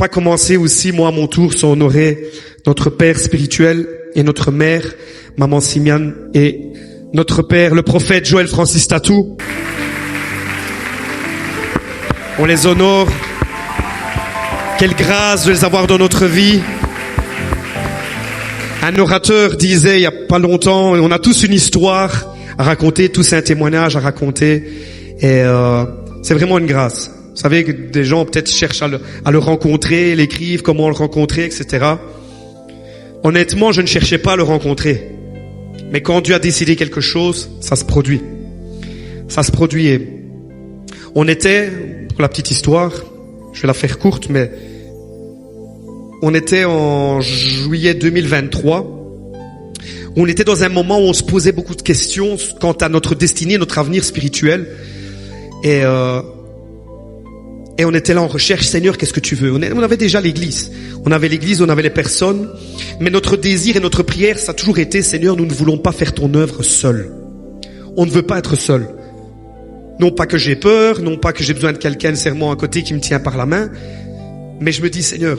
pas commencer aussi, moi, à mon tour, sans honorer notre Père spirituel et notre Mère, Maman Simiane, et notre Père, le prophète Joël Francis Tatou. On les honore. Quelle grâce de les avoir dans notre vie. Un orateur disait il y a pas longtemps, on a tous une histoire à raconter, tous un témoignage à raconter, et c'est vraiment une grâce. Vous savez que des gens peut-être cherchent à le rencontrer, l'écrivent, comment le rencontrer, etc. Honnêtement, je ne cherchais pas à le rencontrer. Mais quand Dieu a décidé quelque chose, ça se produit. Ça se produit. Et on était, pour la petite histoire, je vais la faire courte, mais on était en juillet 2023. On était dans un moment où on se posait beaucoup de questions quant à notre destinée, notre avenir spirituel. Et on était là en recherche, Seigneur, qu'est-ce que tu veux? On avait déjà l'église. On avait l'église, on avait les personnes. Mais notre désir et notre prière, ça a toujours été, Seigneur, nous ne voulons pas faire ton œuvre seul. On ne veut pas être seul. Non pas que j'ai peur, non pas que j'ai besoin de quelqu'un nécessairement à côté qui me tient par la main. Mais je me dis, Seigneur,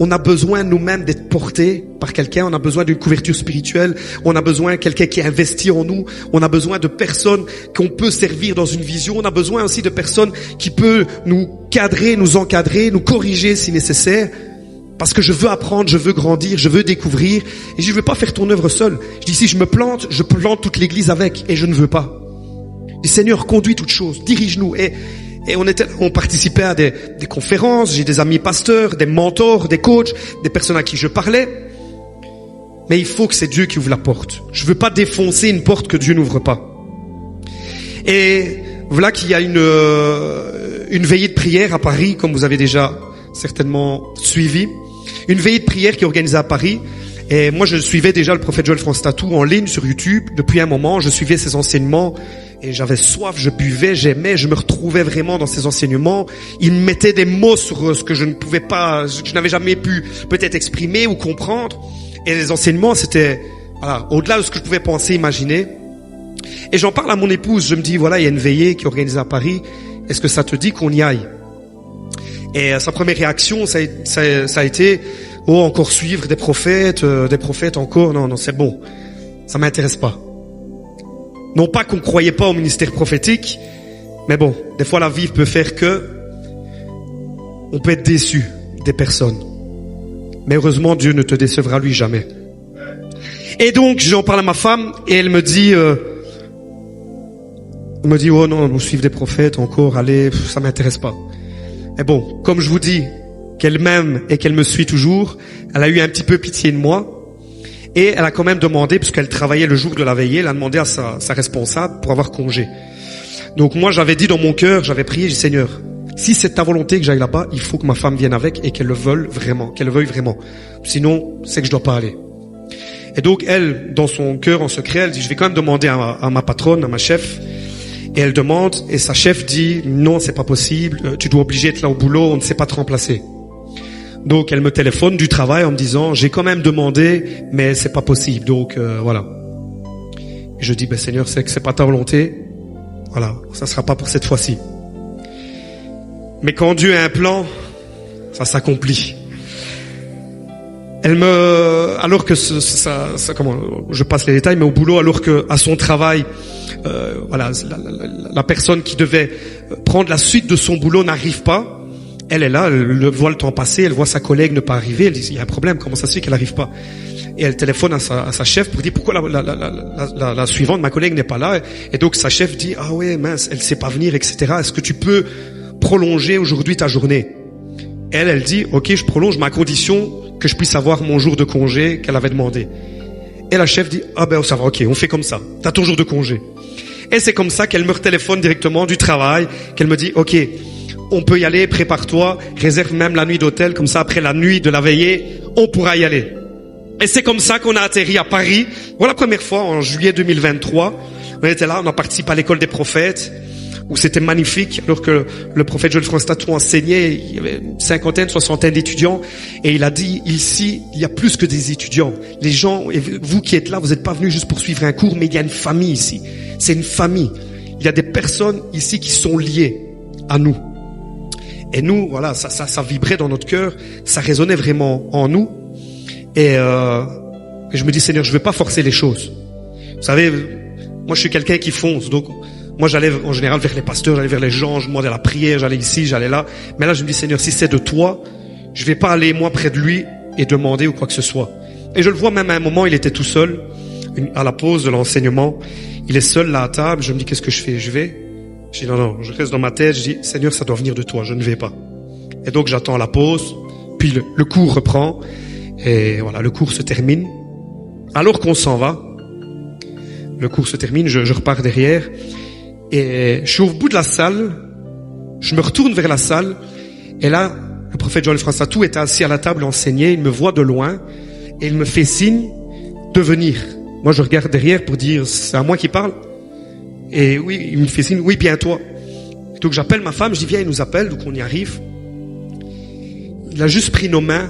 on a besoin nous-mêmes d'être portés par quelqu'un, on a besoin d'une couverture spirituelle, on a besoin de quelqu'un qui investit en nous, on a besoin de personnes qu'on peut servir dans une vision, on a besoin aussi de personnes qui peuvent nous cadrer, nous encadrer, nous corriger si nécessaire, parce que je veux apprendre, je veux grandir, je veux découvrir, et je ne veux pas faire ton œuvre seul. Je dis, si je me plante, je plante toute l'église avec, et je ne veux pas. Je dis, Seigneur, conduis toutes choses, dirige-nous, et on participait à des conférences, j'ai des amis pasteurs, des mentors, des coachs, des personnes à qui je parlais. Mais il faut que c'est Dieu qui ouvre la porte. Je veux pas défoncer une porte que Dieu n'ouvre pas. Et voilà qu'il y a une veillée de prière à Paris, comme vous avez déjà certainement suivi. Une veillée de prière qui est organisée à Paris. Et moi, je suivais déjà le prophète Joël Francis Tatou en ligne sur YouTube. Depuis un moment, je suivais ses enseignements. Et j'avais soif, je buvais, j'aimais, je me retrouvais vraiment dans ces enseignements. Il me mettait des mots sur ce que je ne pouvais pas, je n'avais jamais pu peut-être exprimer ou comprendre. Et les enseignements, c'était au-delà de ce que je pouvais penser, imaginer. Et j'en parle à mon épouse, je me dis, voilà, il y a une veillée qui est organisée à Paris. Est-ce que ça te dit qu'on y aille? Et sa première réaction, ça a été, oh, encore suivre des prophètes encore. Non, c'est bon. Ça m'intéresse pas. Non pas qu'on ne croyait pas au ministère prophétique, mais bon, des fois la vie peut faire que on peut être déçu des personnes. Mais heureusement, Dieu ne te décevra lui jamais. Et donc, j'en parle à ma femme et elle me dit, oh non, nous suivre des prophètes encore, allez, ça m'intéresse pas. Et bon, comme je vous dis qu'elle m'aime et qu'elle me suit toujours, elle a eu un petit peu pitié de moi. Et elle a quand même demandé, puisqu'elle travaillait le jour de la veillée, elle a demandé à sa responsable pour avoir congé. Donc moi, j'avais dit dans mon cœur, j'avais prié, j'ai dit, Seigneur, si c'est ta volonté que j'aille là-bas, il faut que ma femme vienne avec et qu'elle le veuille vraiment. Sinon, c'est que je dois pas aller. Et donc elle, dans son cœur, en secret, elle dit, je vais quand même demander à ma patronne, à ma chef. Et elle demande, et sa chef dit, non, c'est pas possible, tu dois obliger d'être là au boulot, on ne sait pas te remplacer. Donc elle me téléphone du travail en me disant, j'ai quand même demandé, mais c'est pas possible. Donc voilà. Et je dis, Seigneur, c'est que c'est pas ta volonté. Voilà, ça sera pas pour cette fois-ci. Mais quand Dieu a un plan, ça s'accomplit. Alors que je passe les détails, mais au boulot, alors que à son travail, la personne qui devait prendre la suite de son boulot n'arrive pas. Elle est là, elle voit le temps passer, elle voit sa collègue ne pas arriver, elle dit, il y a un problème, comment ça se fait qu'elle n'arrive pas? Et elle téléphone à sa chef pour dire, pourquoi la suivante, ma collègue n'est pas là? Et donc sa chef dit, ah ouais, mince, elle sait pas venir, etc. Est-ce que tu peux prolonger aujourd'hui ta journée? Elle dit, ok, je prolonge, mais à condition que je puisse avoir mon jour de congé qu'elle avait demandé. Et la chef dit, ah ça va, ok, on fait comme ça, t'as ton jour de congé. Et c'est comme ça qu'elle me téléphone directement du travail, qu'elle me dit, ok, on peut y aller, prépare-toi, réserve même la nuit d'hôtel, comme ça après la nuit de la veillée, on pourra y aller. Et c'est comme ça qu'on a atterri à Paris. Voilà la première fois, en juillet 2023, on était là, on a participé à l'école des prophètes, où c'était magnifique, alors que le prophète Joël Francis Tatou enseignait, il y avait une cinquantaine, soixantaine d'étudiants, et il a dit, ici, il y a plus que des étudiants. Les gens, et vous qui êtes là, vous n'êtes pas venus juste pour suivre un cours, mais il y a une famille ici. C'est une famille. Il y a des personnes ici qui sont liées à nous. Et nous, voilà, ça vibrait dans notre cœur, ça résonnait vraiment en nous. Et je me dis, Seigneur, je veux pas forcer les choses. Vous savez, moi je suis quelqu'un qui fonce, donc moi j'allais en général vers les pasteurs, j'allais vers les gens, je demandais la prière, j'allais ici, j'allais là. Mais là je me dis, Seigneur, si c'est de toi, je vais pas aller moi près de lui et demander ou quoi que ce soit. Et je le vois même à un moment, il était tout seul, à la pause de l'enseignement, il est seul là à table, je me dis, qu'est-ce que je fais? Je dis non, je reste dans ma tête, je dis, Seigneur, ça doit venir de toi, je ne vais pas. Et donc j'attends la pause, puis le cours reprend, et voilà, le cours se termine. Alors qu'on s'en va, le cours se termine, je repars derrière, et je suis au bout de la salle, je me retourne vers la salle, et là, le prophète Joël Fransatou était assis à la table, enseignait, il me voit de loin, et il me fait signe de venir. Moi, je regarde derrière pour dire, c'est à moi qui parle. Et oui, il me fait signe, oui, bien toi. Et donc j'appelle ma femme, je dis, viens, il nous appelle, donc on y arrive. Il a juste pris nos mains,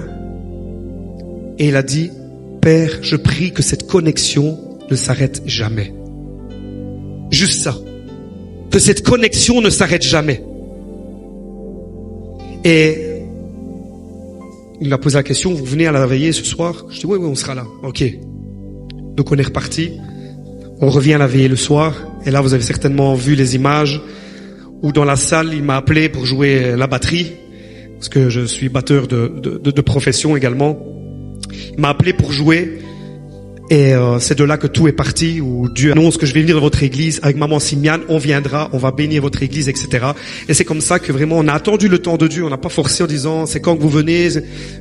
et il a dit, Père, je prie que cette connexion ne s'arrête jamais. Juste ça. Que cette connexion ne s'arrête jamais. Et il m'a posé la question, vous venez à la veillée ce soir? Je dis, oui, on sera là. Ok. Donc on est reparti. On revient à la veillée le soir. Et là, vous avez certainement vu les images où dans la salle, il m'a appelé pour jouer la batterie. Parce que je suis batteur de profession également. Il m'a appelé pour jouer. Et c'est de là que tout est parti, où Dieu annonce que je vais venir dans votre église avec maman Simiane, on viendra, on va bénir votre église, etc. Et c'est comme ça que vraiment on a attendu le temps de Dieu, on n'a pas forcé en disant c'est quand que vous venez.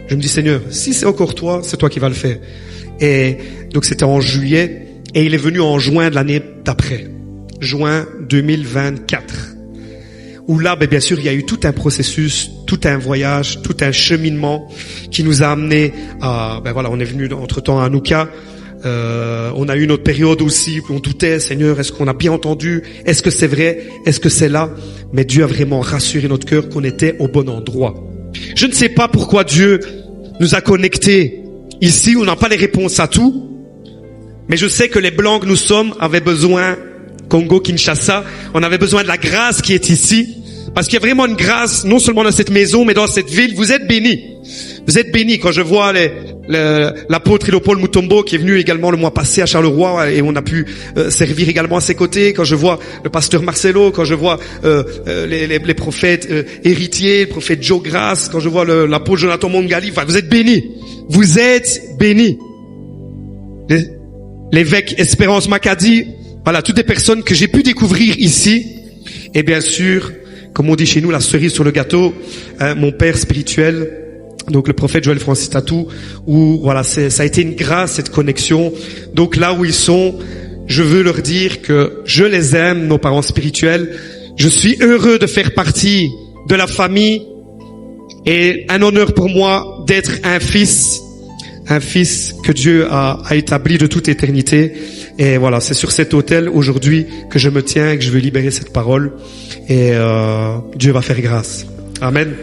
Je me dis Seigneur, si c'est encore toi, c'est toi qui vas le faire. Et donc c'était en juillet, et il est venu en juin de l'année d'après, juin 2024. Où là, bien sûr, il y a eu tout un processus, tout un voyage, tout un cheminement qui nous a amené à, on est venu entre-temps à Anouka. On a eu notre période aussi où on doutait, Seigneur, est-ce qu'on a bien entendu? Est-ce que c'est vrai? Est-ce que c'est là? Mais Dieu a vraiment rassuré notre cœur qu'on était au bon endroit. Je ne sais pas pourquoi Dieu nous a connectés ici, où on n'a pas les réponses à tout. Mais je sais que les blancs que nous sommes avaient besoin, Congo, Kinshasa, on avait besoin de la grâce qui est ici. Parce qu'il y a vraiment une grâce, non seulement dans cette maison, mais dans cette ville. Vous êtes bénis. Vous êtes bénis. Quand je vois l'apôtre Léopold Mutombo qui est venu également le mois passé à Charleroi et on a pu servir également à ses côtés. Quand je vois le pasteur Marcelo, quand je vois les prophètes héritiers, le prophète Joe Grace, quand je vois l'apôtre Jonathan Mongali, enfin, vous êtes bénis. Vous êtes bénis. L'évêque Espérance Macadi, voilà, toutes les personnes que j'ai pu découvrir ici. Et bien sûr, comme on dit chez nous, la cerise sur le gâteau, mon père spirituel, donc le prophète Joël Francis Tatou, où voilà, ça a été une grâce, cette connexion. Donc là où ils sont, je veux leur dire que je les aime, nos parents spirituels. Je suis heureux de faire partie de la famille et un honneur pour moi d'être un fils que Dieu a établi de toute éternité. Et voilà, c'est sur cet autel aujourd'hui que je me tiens et que je veux libérer cette parole. Et Dieu va faire grâce. Amen.